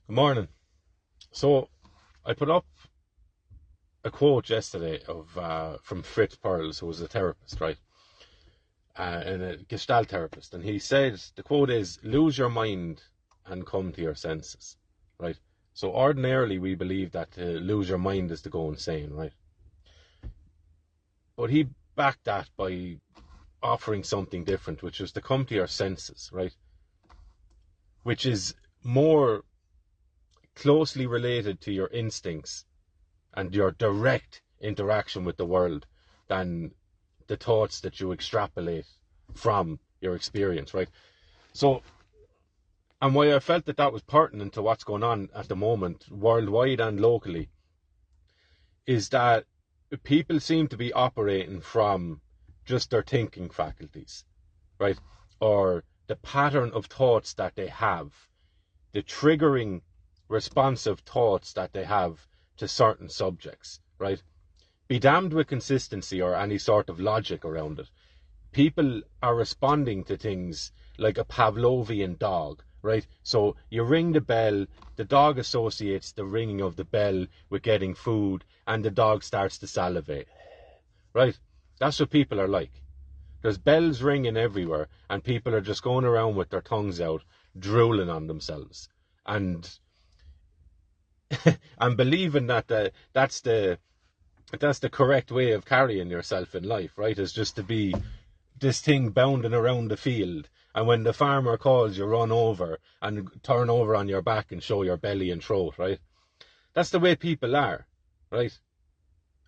Good morning. So I put up a quote yesterday of from Fritz Perls, who was a therapist, right, and a Gestalt therapist, and he said the quote is, "Lose your mind and come to your senses," right. So ordinarily we believe that to lose your mind is to go insane, right? But he backed that by offering something different, which was to come to your senses, right, which is more closely related to your instincts and your direct interaction with the world than the thoughts that you extrapolate from your experience, right? So, and why I felt that that was pertinent to what's going on at the moment, worldwide and locally, is that people seem to be operating from just their thinking faculties, right? Or the pattern of thoughts that they have, the triggering responsive thoughts that they have to certain subjects, right? Be damned with consistency or any sort of logic around it. People are responding to things like a Pavlovian dog, right? So you ring the bell, the dog associates the ringing of the bell with getting food, and the dog starts to salivate, right? That's what people are like. There's bells ringing everywhere, and people are just going around with their tongues out, drooling on themselves, and and believing that that's the correct way of carrying yourself in life, right? Is just to be this thing bounding around the field, and when the farmer calls, you run over and turn over on your back and show your belly and throat, right? That's the way people are, right?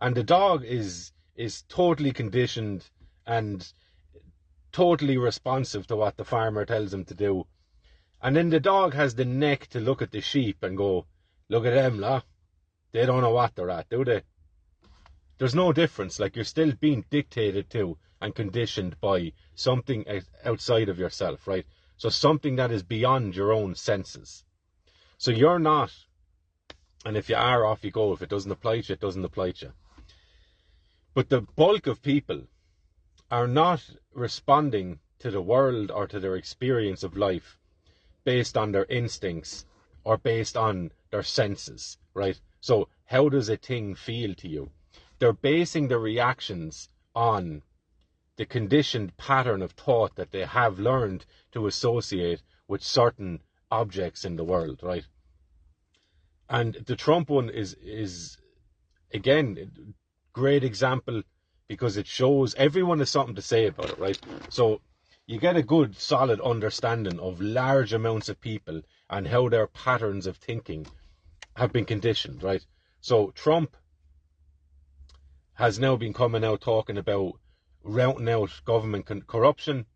And the dog is totally conditioned and totally responsive to what the farmer tells him to do. And then the dog has the neck to look at the sheep and go, "Look at them, lah. They don't know what they're at, do they?" There's no difference. Like, you're still being dictated to and conditioned by something outside of yourself, right? So something that is beyond your own senses. So you're not, and if you are, off you go. If it doesn't apply to you, it doesn't apply to you. But the bulk of people are not responding to the world or to their experience of life based on their instincts or based on their senses, right? So how does a thing feel to you? They're basing their reactions on the conditioned pattern of thought that they have learned to associate with certain objects in the world, right? And the Trump one is again great example, because it shows everyone has something to say about it, right? So you get a good solid understanding of large amounts of people and how their patterns of thinking have been conditioned, right? So Trump has now been coming out talking about routing out government corruption,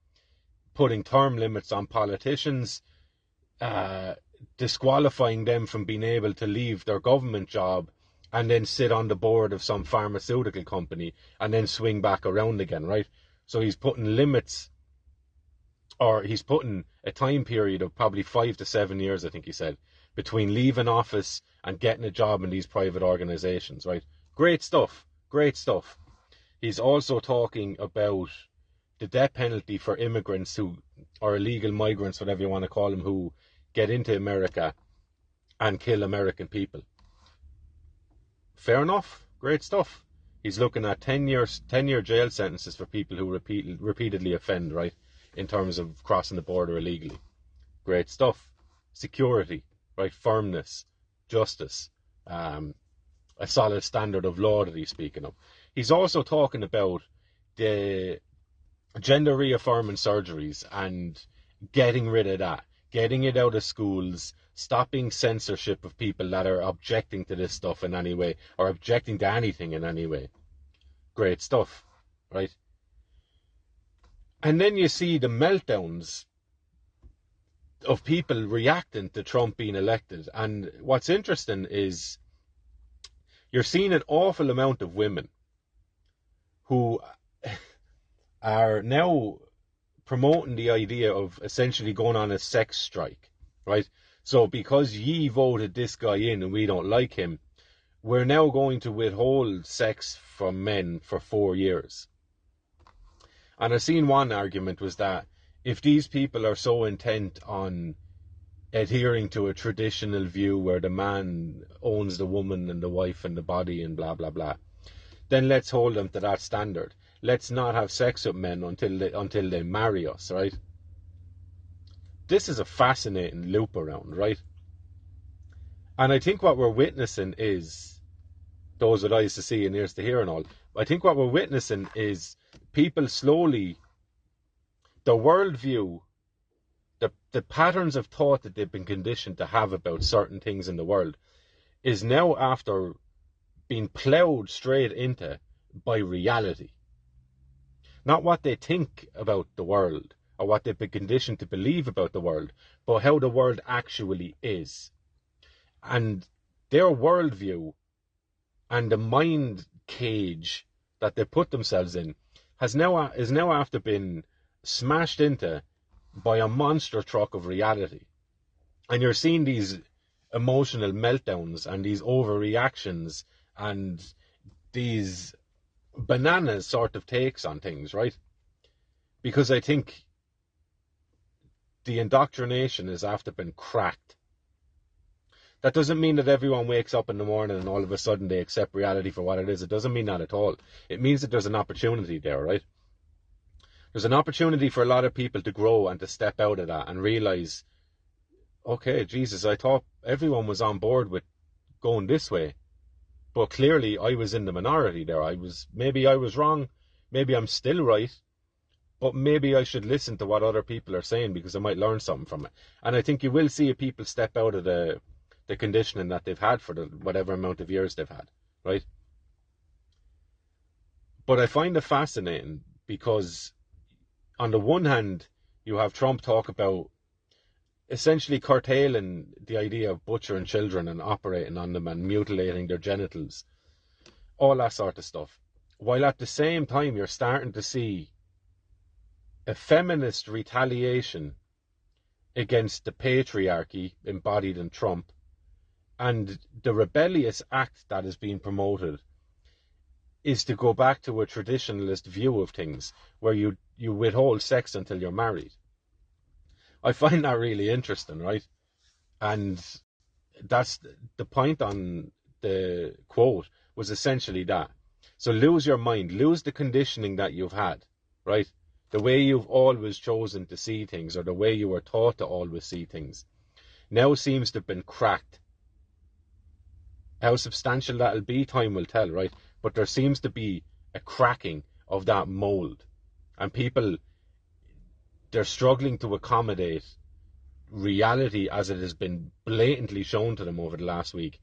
putting term limits on politicians, disqualifying them from being able to leave their government job and then sit on the board of some pharmaceutical company and then swing back around again, right? So he's putting limits, or he's putting a time period of probably 5 to 7 years, I think he said, between leaving office and getting a job in these private organizations, right? Great stuff. Great stuff. He's also talking about the death penalty for immigrants who, or illegal migrants, whatever you want to call them, who get into America and kill American people. Fair enough. Great stuff. He's looking at 10 year jail sentences for people who repeatedly offend, right, in terms of crossing the border illegally. Great stuff. Security, right, firmness, justice, a solid standard of law that he's speaking of. He's also talking about the gender reaffirming surgeries and getting rid of that, getting it out of schools, stopping censorship of people that are objecting to this stuff in any way or objecting to anything in any way. Great stuff, right? And then you see the meltdowns of people reacting to Trump being elected. And what's interesting is you're seeing an awful amount of women who are now promoting the idea of essentially going on a sex strike, right? So because ye voted this guy in and we don't like him, we're now going to withhold sex from men for 4 years. And I've seen one argument was that if these people are so intent on adhering to a traditional view where the man owns the woman and the wife and the body and blah, blah, blah, then let's hold them to that standard. Let's not have sex with men until they marry us, right? This is a fascinating loop around, right? And I think what we're witnessing is, those with eyes to see and ears to hear and all, I think what we're witnessing is people slowly, the worldview, the patterns of thought that they've been conditioned to have about certain things in the world is now after being ploughed straight into by reality. Not what they think about the world or what they've been conditioned to believe about the world, but how the world actually is. And their worldview and the mind cage that they put themselves in is now after being smashed into by a monster truck of reality. And you're seeing these emotional meltdowns and these overreactions and these bananas sort of takes on things, right? Because I think the indoctrination has after been cracked. That doesn't mean that everyone wakes up in the morning and all of a sudden they accept reality for what it is. It doesn't mean that at all. It means that there's an opportunity there, right? There's an opportunity for a lot of people to grow and to step out of that and realize, okay, Jesus, I thought everyone was on board with going this way, but clearly I was in the minority there. Maybe I was wrong, maybe I'm still right, but maybe I should listen to what other people are saying because I might learn something from it. And I think you will see people step out of the conditioning that they've had for whatever amount of years they've had, right? But I find it fascinating because on the one hand, you have Trump talk about essentially curtailing the idea of butchering children and operating on them and mutilating their genitals, all that sort of stuff. While at the same time, you're starting to see a feminist retaliation against the patriarchy embodied in Trump and the rebellious act that is being promoted is to go back to a traditionalist view of things where you withhold sex until you're married. I find that really interesting, right? And that's the point on the quote was essentially that. So lose your mind, lose the conditioning that you've had, right? The way you've always chosen to see things or the way you were taught to always see things now seems to have been cracked. How substantial that'll be, time will tell, right? But there seems to be a cracking of that mold. And people, they're struggling to accommodate reality as it has been blatantly shown to them over the last week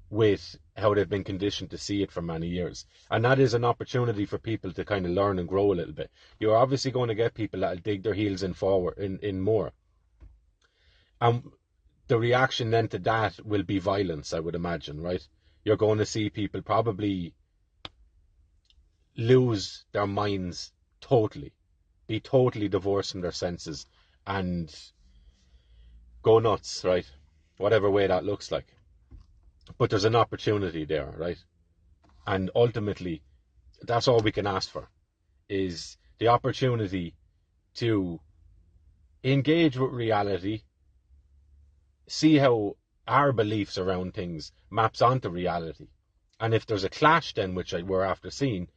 with how they've been conditioned to see it for many years. And that is an opportunity for people to kind of learn and grow a little bit. You're obviously going to get people that'll dig their heels in forward in more. And the reaction then to that will be violence, I would imagine, right? You're going to see people probably lose their minds totally, be totally divorced from their senses and go nuts, right? Whatever way that looks like. But there's an opportunity there, right? And ultimately, that's all we can ask for, is the opportunity to engage with reality, see how our beliefs around things maps onto reality. And if there's a clash then, which we're after seeing,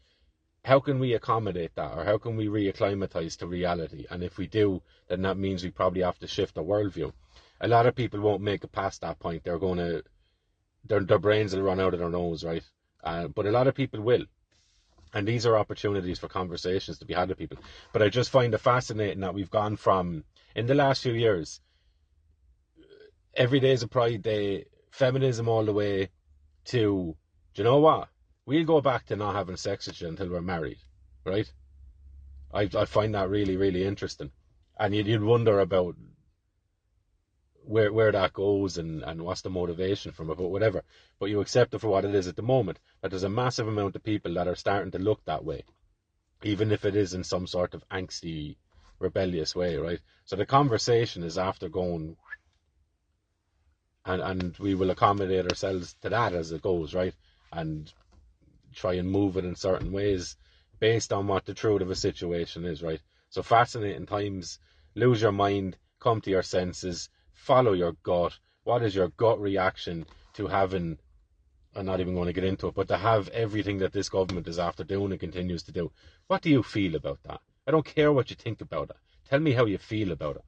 how can we accommodate that? Or how can we reacclimatize to reality? And if we do, then that means we probably have to shift our worldview. A lot of people won't make it past that point. They're going to, their brains will run out of their nose, right? But a lot of people will. And these are opportunities for conversations to be had with people. But I just find it fascinating that we've gone from, in the last few years, every day is a Pride Day, feminism all the way, to, do you know what? We'll go back to not having sex with you until we're married, right? I find that really, really interesting. And you'd wonder about where that goes and what's the motivation from it, but whatever. But you accept it for what it is at the moment. But there's a massive amount of people that are starting to look that way, even if it is in some sort of angsty, rebellious way, right? So the conversation is after going, and we will accommodate ourselves to that as it goes, right? And try and move it in certain ways based on what the truth of a situation is, right? So fascinating times. Lose your mind, come to your senses, follow your gut. What is your gut reaction to having, I'm not even going to get into it, but to have everything that this government is after doing and continues to do? What do you feel about that? I don't care what you think about it. Tell me how you feel about it.